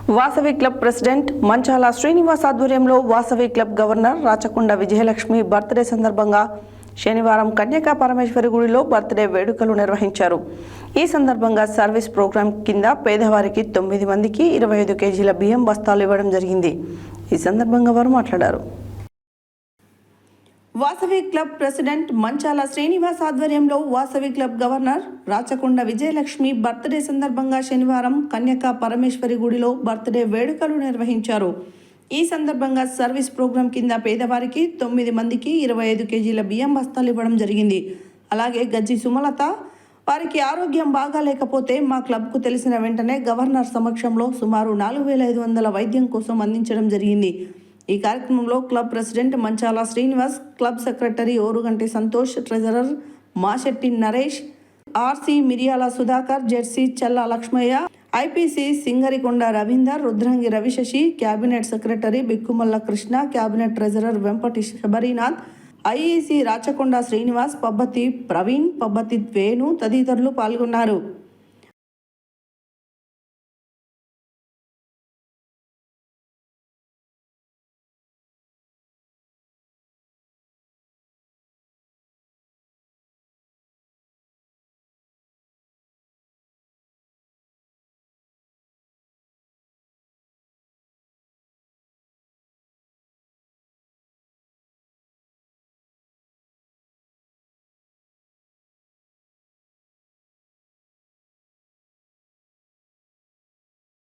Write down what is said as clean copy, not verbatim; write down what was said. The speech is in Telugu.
వాసవి క్లబ్ ప్రెసిడెంట్ మంచాల శ్రీనివాస్ ఆధ్వర్యంలో Vasavi club governor Rachakonda Vijayalakshmi birthday సందర్భంగా శనివారం కన్యకా పరమేశ్వరి గుడిలో బర్త్డే వేడుకలు నిర్వహించారు. ఈ సందర్భంగా సర్వీస్ ప్రోగ్రాం కింద పేదవారికి 9 మందికి 25 కేజీల బియ్యం బస్తాలు ఇవ్వడం జరిగింది. ఈ సందర్భంగా వారు మాట్లాడారు. వాసవి క్లబ్ ప్రెసిడెంట్ మంచాల శ్రీనివాస్ ఆధ్వర్యంలో Vasavi club governor Rachakonda Vijayalakshmi birthday సందర్భంగా శనివారం కన్యకా పరమేశ్వరి గుడిలో బర్త్డే వేడుకలు నిర్వహించారు. ఈ సందర్భంగా సర్వీస్ ప్రోగ్రాం కింద పేదవారికి 9 మందికి 25 కేజీల బియ్యం బస్తాలు ఇవ్వడం జరిగింది. అలాగే గజ్జి సుమలత వారికి ఆరోగ్యం బాగాలేకపోతే మా క్లబ్కు తెలిసిన వెంటనే గవర్నర్ సమక్షంలో సుమారు 4500 వైద్యం కోసం అందించడం జరిగింది. ఈ కార్యక్రమంలో club president Manchala Srinivas, club secretary Oruganti Santosh, treasurer Mashetti Naresh, RC Miriyala Sudhakar, జెర్సీ Challa Lakshmaiah, IPC Singarikonda Ravinder, Rudrangi Ravishashi, cabinet secretary Bikkumalla Krishna, cabinet treasurer Vempati Sabarinath, IEC Rachakonda Srinivas, Pabbathi Praveen, Pabbathi Venu తదితరులు పాల్గొన్నారు.